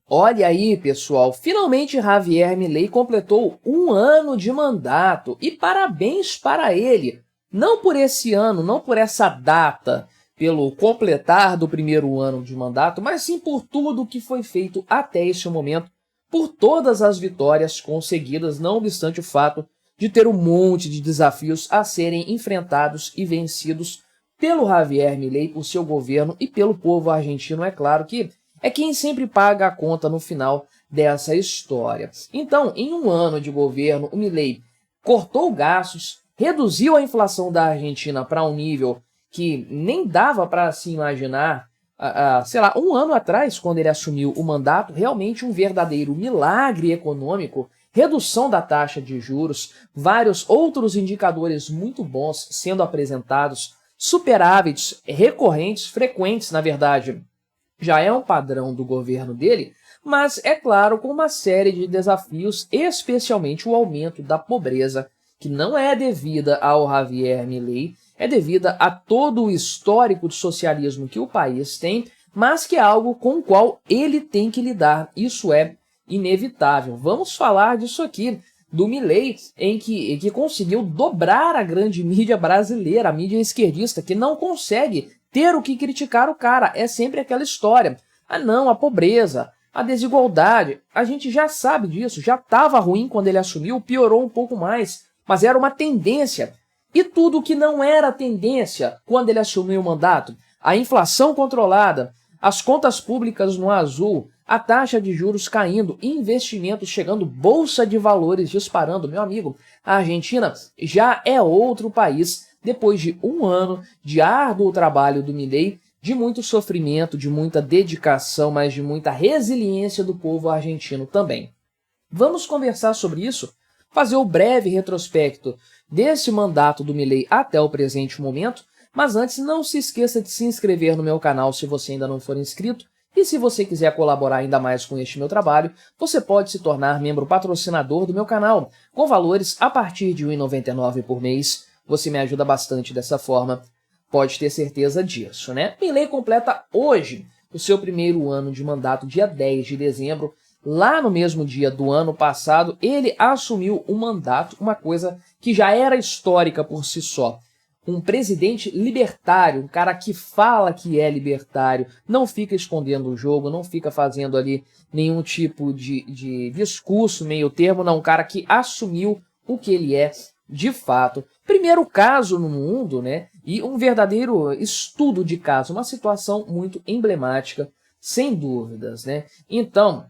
Olha aí, pessoal, finalmente Javier Milei completou um ano de mandato e parabéns para ele. Não por esse ano, não por essa data, pelo completar do primeiro ano de mandato, mas sim por tudo que foi feito até este momento, por todas as vitórias conseguidas, não obstante o fato de ter um monte de desafios a serem enfrentados e vencidos pelo Javier Milei, o seu governo e pelo povo argentino, é claro que é quem sempre paga a conta no final dessa história. Então, em um ano de governo, o Milei cortou gastos, reduziu a inflação da Argentina para um nível que nem dava para se imaginar, sei lá, um ano atrás, quando ele assumiu o mandato, realmente um verdadeiro milagre econômico, redução da taxa de juros, vários outros indicadores muito bons sendo apresentados, superávites recorrentes, frequentes, na verdade, já é um padrão do governo dele, mas, é claro, com uma série de desafios, especialmente o aumento da pobreza, que não é devida ao Javier Milei, é devida a todo o histórico de socialismo que o país tem, mas que é algo com o qual ele tem que lidar. Isso é inevitável. Vamos falar disso aqui, do Milei, em que conseguiu dobrar a grande mídia brasileira, a mídia esquerdista, que não consegue ter o que criticar o cara. É sempre aquela história. Ah não, a pobreza, a desigualdade, a gente já sabe disso, já estava ruim quando ele assumiu, piorou um pouco mais, mas era uma tendência. E tudo que não era tendência quando ele assumiu o mandato, a inflação controlada, as contas públicas no azul, a taxa de juros caindo, investimentos chegando, bolsa de valores disparando, meu amigo, a Argentina já é outro país depois de um ano de árduo trabalho do Milei, de muito sofrimento, de muita dedicação, mas de muita resiliência do povo argentino também. Vamos conversar sobre isso, fazer o breve retrospecto desse mandato do Milei até o presente momento, mas antes não se esqueça de se inscrever no meu canal se você ainda não for inscrito, e se você quiser colaborar ainda mais com este meu trabalho, você pode se tornar membro patrocinador do meu canal, com valores a partir de R$ 1,99 por mês. Você me ajuda bastante dessa forma, pode ter certeza disso, né? Milei completa hoje o seu primeiro ano de mandato, dia 10 de dezembro. Lá no mesmo dia do ano passado, ele assumiu o mandato, uma coisa que já era histórica por si só. Um presidente libertário, um cara que fala que é libertário, não fica escondendo o jogo, não fica fazendo ali nenhum tipo de discurso meio termo, não, um cara que assumiu o que ele é de fato. Primeiro caso no mundo, né? E um verdadeiro estudo de caso, uma situação muito emblemática, sem dúvidas, né? Então,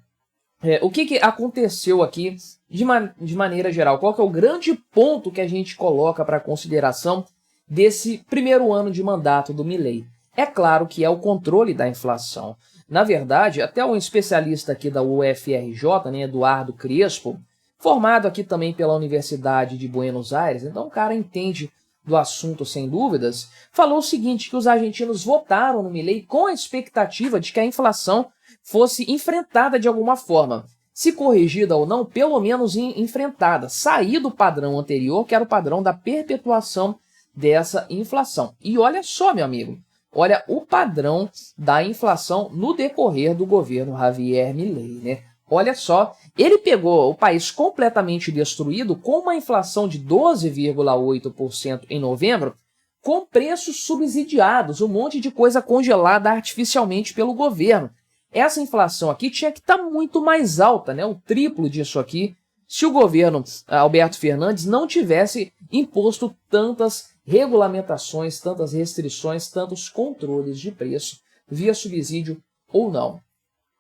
o que aconteceu aqui de maneira geral? Qual que é o grande ponto que a gente coloca para consideração desse primeiro ano de mandato do Milei? É claro que é o controle da inflação. Na verdade, até um especialista aqui da UFRJ, né, Eduardo Crespo, formado aqui também pela Universidade de Buenos Aires, então o cara entende do assunto sem dúvidas, falou o seguinte, que os argentinos votaram no Milei com a expectativa de que a inflação fosse enfrentada de alguma forma. Se corrigida ou não, pelo menos enfrentada, sair do padrão anterior, que era o padrão da perpetuação dessa inflação. E olha só, meu amigo, olha o padrão da inflação no decorrer do governo Javier Milei, né? Olha só, ele pegou o país completamente destruído com uma inflação de 12,8% em novembro, com preços subsidiados, um monte de coisa congelada artificialmente pelo governo. Essa inflação aqui tinha que estar muito mais alta, né? O triplo disso aqui, se o governo Alberto Fernandes não tivesse imposto tantas regulamentações, tantas restrições, tantos controles de preço via subsídio ou não.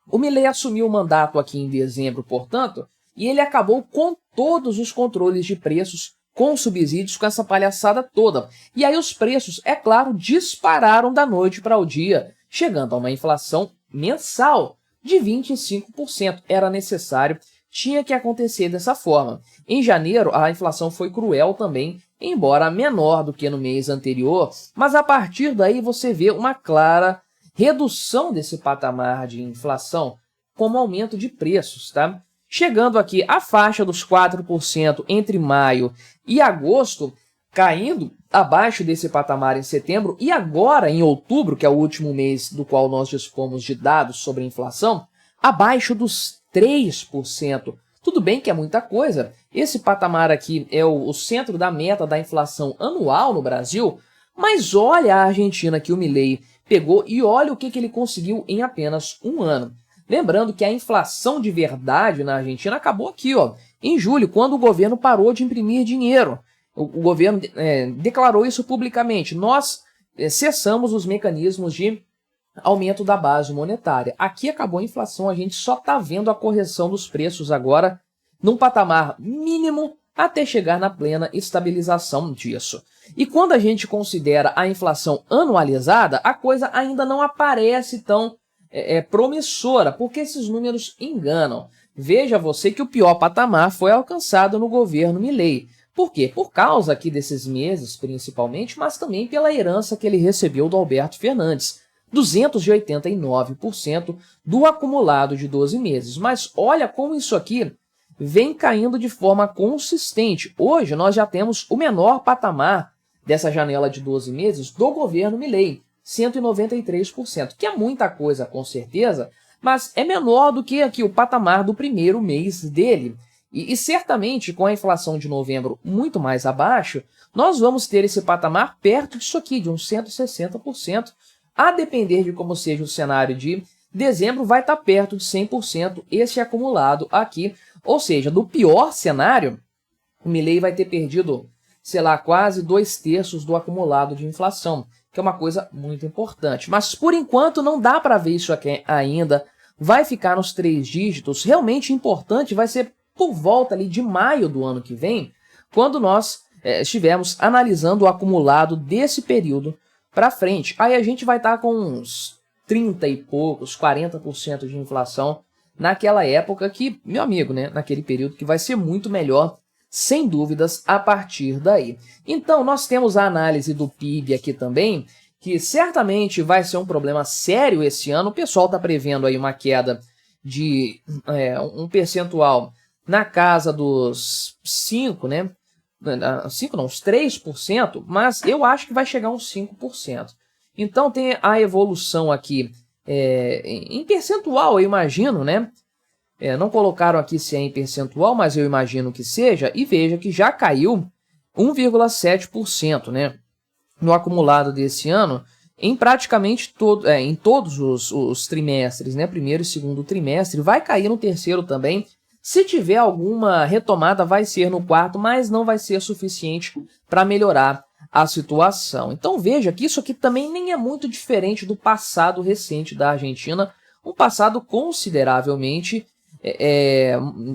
O Milei assumiu o mandato aqui em dezembro, portanto, e ele acabou com todos os controles de preços, com subsídios, com essa palhaçada toda. E aí os preços, é claro, dispararam da noite para o dia, chegando a uma inflação mensal de 25%. Era necessário, tinha que acontecer dessa forma. Em janeiro, a inflação foi cruel também, embora menor do que no mês anterior, mas a partir daí você vê uma clara redução desse patamar de inflação como aumento de preços, tá? Chegando aqui à faixa dos 4% entre maio e agosto, caindo abaixo desse patamar em setembro, e agora em outubro, que é o último mês do qual nós dispomos de dados sobre inflação, abaixo dos 3%. Tudo bem que é muita coisa, esse patamar aqui é o centro da meta da inflação anual no Brasil, mas olha a Argentina que o Milei pegou e olha o que ele conseguiu em apenas um ano. Lembrando que a inflação de verdade na Argentina acabou aqui, ó, em julho, quando o governo parou de imprimir dinheiro. O governo declarou isso publicamente. Nós cessamos os mecanismos de aumento da base monetária. Aqui acabou a inflação, a gente só está vendo a correção dos preços agora num patamar mínimo até chegar na plena estabilização disso. E quando a gente considera a inflação anualizada, a coisa ainda não aparece tão promissora, porque esses números enganam. Veja você que o pior patamar foi alcançado no governo Milei. Por quê? Por causa aqui desses meses, principalmente, mas também pela herança que ele recebeu do Alberto Fernandes. 289% do acumulado de 12 meses. Mas olha como isso aqui vem caindo de forma consistente. Hoje nós já temos o menor patamar dessa janela de 12 meses do governo Milei, 193%, que é muita coisa com certeza, mas é menor do que aqui o patamar do primeiro mês dele. E certamente com a inflação de novembro muito mais abaixo, nós vamos ter esse patamar perto disso aqui, de uns 160%. A depender de como seja o cenário de dezembro, vai estar perto de 100% esse acumulado aqui. Ou seja, do pior cenário, o Milei vai ter perdido, sei lá, quase 2/3 do acumulado de inflação, que é uma coisa muito importante. Mas, por enquanto, não dá para ver isso aqui ainda. Vai ficar nos 3 dígitos. Realmente importante vai ser por volta ali de maio do ano que vem, quando nós estivermos analisando o acumulado desse período para frente. Aí a gente vai estar com uns 30 e poucos, 40% de inflação naquela época que, meu amigo, né, naquele período que vai ser muito melhor, sem dúvidas, a partir daí. Então, nós temos a análise do PIB aqui também, que certamente vai ser um problema sério esse ano. O pessoal está prevendo aí uma queda de um percentual na casa dos 5, né? 5 não, uns 3%, mas eu acho que vai chegar a uns 5%. Então tem a evolução aqui em percentual, eu imagino, né? Não colocaram aqui se é em percentual, mas eu imagino que seja, e veja que já caiu 1,7%, né? No acumulado desse ano, em praticamente em todos os trimestres, né? Primeiro e segundo trimestre, vai cair no terceiro também. Se tiver alguma retomada, vai ser no quarto, mas não vai ser suficiente para melhorar a situação. Então veja que isso aqui também nem é muito diferente do passado recente da Argentina, um passado consideravelmente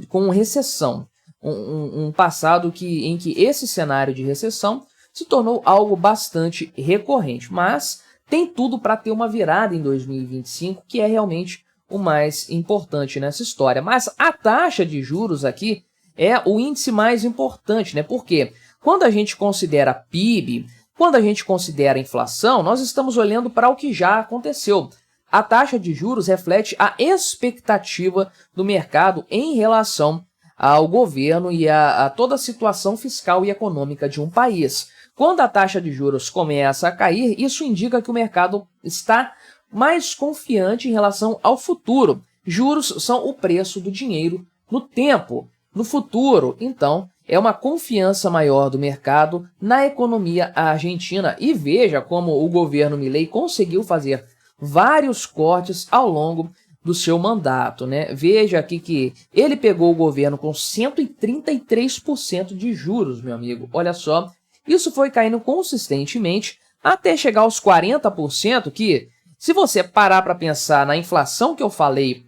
com recessão. Um passado em que esse cenário de recessão se tornou algo bastante recorrente, mas tem tudo para ter uma virada em 2025, que é realmente o mais importante nessa história. Mas a taxa de juros aqui é o índice mais importante, né? Porque quando a gente considera PIB, quando a gente considera inflação, nós estamos olhando para o que já aconteceu. A taxa de juros reflete a expectativa do mercado em relação ao governo e a toda a situação fiscal e econômica de um país. Quando a taxa de juros começa a cair, isso indica que o mercado está mais confiante em relação ao futuro. Juros são o preço do dinheiro no tempo, no futuro. Então, é uma confiança maior do mercado na economia argentina. E veja como o governo Milei conseguiu fazer vários cortes ao longo do seu mandato, né? Veja aqui que ele pegou o governo com 133% de juros, meu amigo. Olha só, isso foi caindo consistentemente até chegar aos 40%, que se você parar para pensar na inflação que eu falei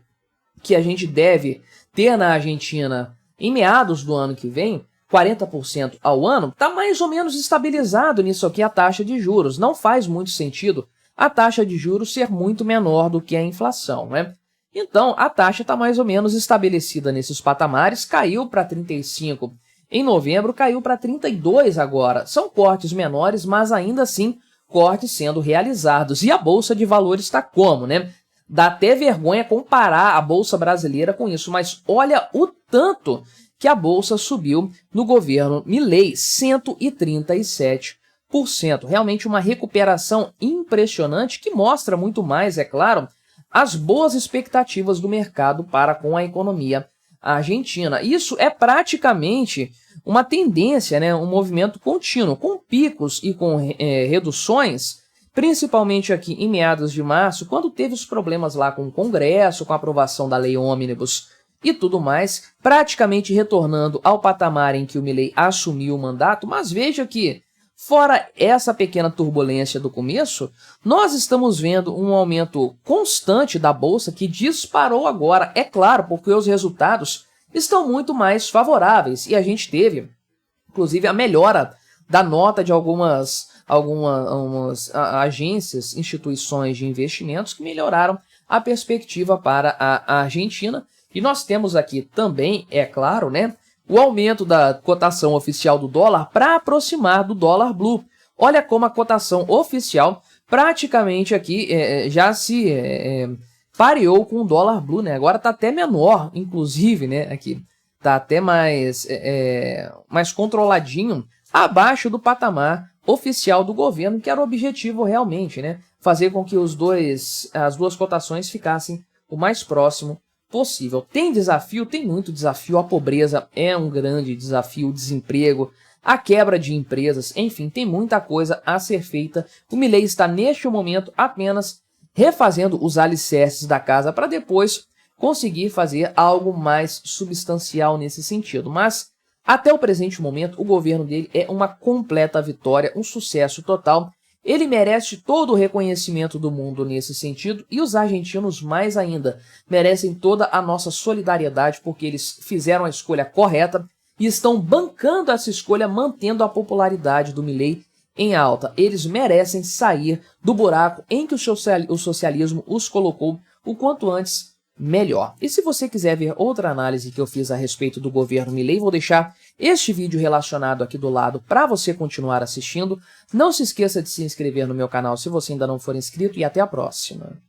que a gente deve ter na Argentina em meados do ano que vem, 40% ao ano, está mais ou menos estabilizado nisso aqui a taxa de juros. Não faz muito sentido a taxa de juros ser muito menor do que a inflação, né? Então, a taxa está mais ou menos estabelecida nesses patamares, caiu para 35 em novembro, caiu para 32 agora. São cortes menores, mas ainda assim cortes sendo realizados. E a Bolsa de Valores está como, né? Dá até vergonha comparar a Bolsa brasileira com isso, mas olha o tanto que a Bolsa subiu no governo Milei, 137%. Realmente uma recuperação impressionante que mostra muito mais, é claro, as boas expectativas do mercado para com a economia argentina. Isso é praticamente uma tendência, né, um movimento contínuo, com picos e com reduções, principalmente aqui em meados de março, quando teve os problemas lá com o Congresso, com a aprovação da Lei Ônibus e tudo mais, praticamente retornando ao patamar em que o Milei assumiu o mandato. Mas veja que, fora essa pequena turbulência do começo, nós estamos vendo um aumento constante da bolsa que disparou agora, é claro, porque os resultados estão muito mais favoráveis e a gente teve, inclusive, a melhora da nota de algumas agências, instituições de investimentos que melhoraram a perspectiva para a Argentina. E nós temos aqui também, é claro, né, o aumento da cotação oficial do dólar para aproximar do dólar blue. Olha como a cotação oficial praticamente aqui já se pareou com o dólar blue, né? Agora está até menor, inclusive, né? Aqui está até mais controladinho, abaixo do patamar oficial do governo, que era o objetivo realmente, né? Fazer com que as duas cotações ficassem o mais próximo possível. Tem desafio? Tem muito desafio. A pobreza é um grande desafio, o desemprego, a quebra de empresas, enfim, tem muita coisa a ser feita. O Milei está, neste momento, apenas refazendo os alicerces da casa para depois conseguir fazer algo mais substancial nesse sentido. Mas, até o presente momento, o governo dele é uma completa vitória, um sucesso total. Ele merece todo o reconhecimento do mundo nesse sentido, e os argentinos mais ainda merecem toda a nossa solidariedade, porque eles fizeram a escolha correta e estão bancando essa escolha, mantendo a popularidade do Milei em alta. Eles merecem sair do buraco em que o socialismo os colocou o quanto antes melhor. E se você quiser ver outra análise que eu fiz a respeito do governo Milei, vou deixar este vídeo relacionado aqui do lado para você continuar assistindo. Não se esqueça de se inscrever no meu canal se você ainda não for inscrito e até a próxima.